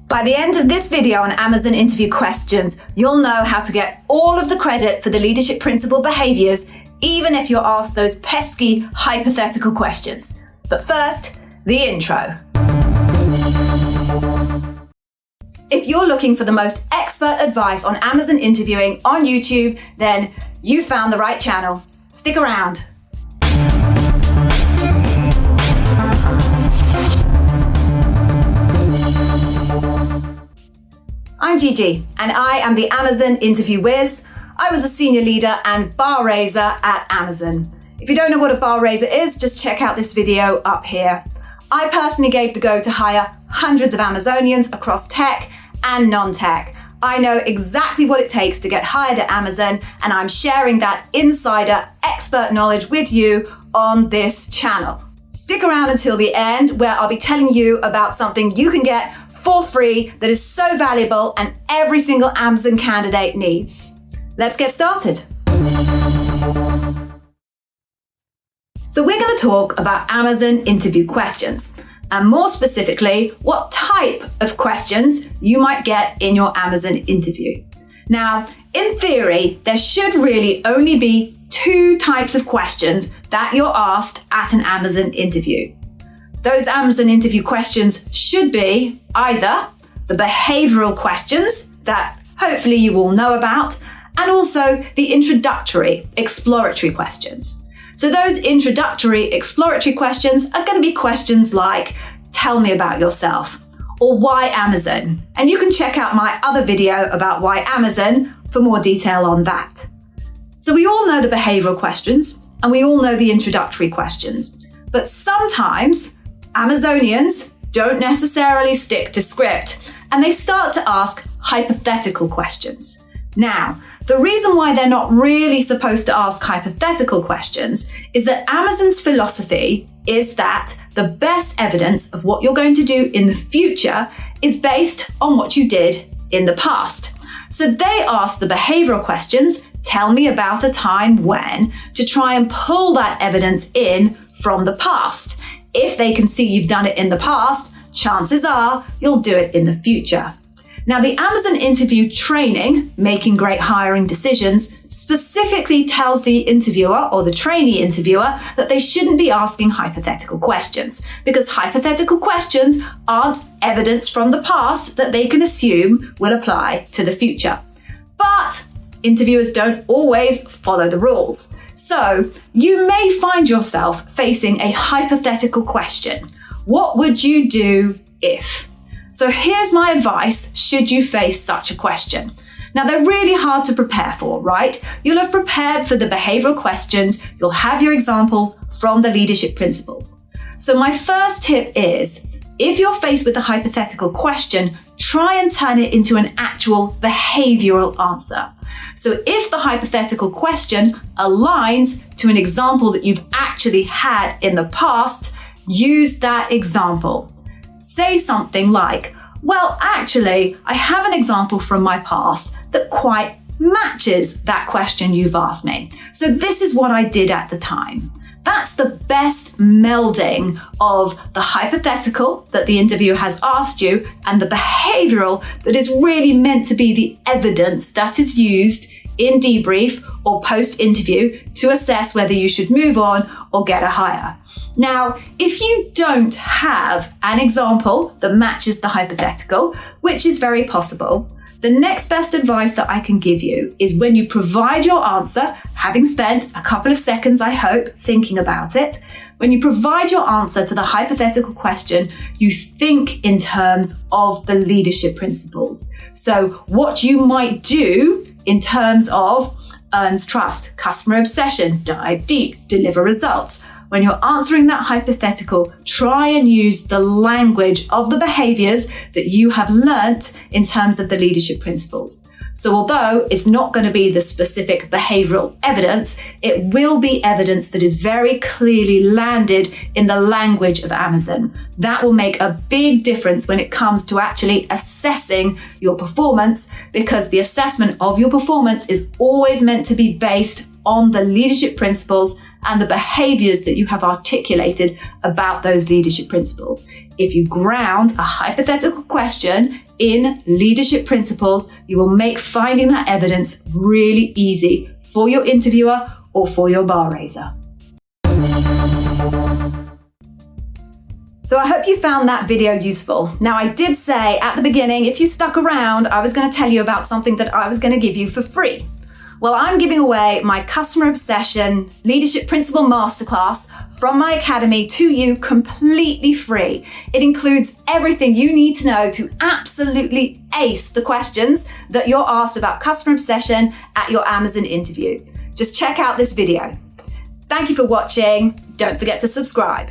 By the end of this video on Amazon interview questions, you'll know how to get all of the credit for the leadership principle behaviors, even if you're asked those pesky hypothetical questions. But first, the intro. If you're looking for the most expert advice on Amazon interviewing on YouTube, then you found the right channel. Stick around. I'm Gigi, and I am the Amazon interview whiz. I was a senior leader and bar raiser at Amazon. If you don't know what a bar raiser is, just check out this video up here. I personally gave the go to hire hundreds of Amazonians across tech and non-tech. I know exactly what it takes to get hired at Amazon, and I'm sharing that insider expert knowledge with you on this channel. Stick around until the end, where I'll be telling you about something you can get for free that is so valuable and every single Amazon candidate needs. Let's get started. So we're going to talk about Amazon interview questions, and more specifically, what type of questions you might get in your Amazon interview. Now, in theory, there should really only be two types of questions that you're asked at an Amazon interview. Those Amazon interview questions should be either the behavioral questions that hopefully you all know about, and also the introductory, exploratory questions. So those introductory, exploratory questions are going to be questions like, tell me about yourself, or why Amazon? And you can check out my other video about why Amazon for more detail on that. So we all know the behavioral questions, and we all know the introductory questions, but sometimes Amazonians don't necessarily stick to script, and they start to ask hypothetical questions. Now, the reason why they're not really supposed to ask hypothetical questions is that Amazon's philosophy is that the best evidence of what you're going to do in the future is based on what you did in the past. So they ask the behavioral questions, tell me about a time when, to try and pull that evidence in from the past. If they can see you've done it in the past, chances are you'll do it in the future. Now, the Amazon interview training, Making Great Hiring Decisions, specifically tells the interviewer or the trainee interviewer that they shouldn't be asking hypothetical questions, because hypothetical questions aren't evidence from the past that they can assume will apply to the future. But interviewers don't always follow the rules. So you may find yourself facing a hypothetical question. What would you do if? So here's my advice should you face such a question. Now, they're really hard to prepare for, right? You'll have prepared for the behavioral questions. You'll have your examples from the leadership principles. So my first tip is, if you're faced with a hypothetical question, try and turn it into an actual behavioral answer. So if the hypothetical question aligns to an example that you've actually had in the past, use that example. Say something like, well, actually, I have an example from my past that quite matches that question you've asked me. So this is what I did at the time. That's the best melding of the hypothetical that the interviewer has asked you and the behavioral that is really meant to be the evidence that is used in debrief or post-interview to assess whether you should move on or get a hire. Now, if you don't have an example that matches the hypothetical, which is very possible, the next best advice that I can give you is when you provide your answer, having spent a couple of seconds, I hope, thinking about it, when you provide your answer to the hypothetical question, you think in terms of the leadership principles. So what you might do in terms of earns trust, customer obsession, dive deep, deliver results. When you're answering that hypothetical, try and use the language of the behaviors that you have learnt in terms of the leadership principles. So although it's not going to be the specific behavioral evidence, it will be evidence that is very clearly landed in the language of Amazon. That will make a big difference when it comes to actually assessing your performance, because the assessment of your performance is always meant to be based on the leadership principles and the behaviors that you have articulated about those leadership principles. If you ground a hypothetical question in Leadership Principles, you will make finding that evidence really easy for your interviewer or for your bar raiser. So I hope you found that video useful. Now, I did say at the beginning, if you stuck around, I was going to tell you about something that I was going to give you for free. Well, I'm giving away my Customer Obsession Leadership Principle Masterclass from my academy to you completely free. It includes everything you need to know to absolutely ace the questions that you're asked about customer obsession at your Amazon interview. Just check out this video. Thank you for watching. Don't forget to subscribe.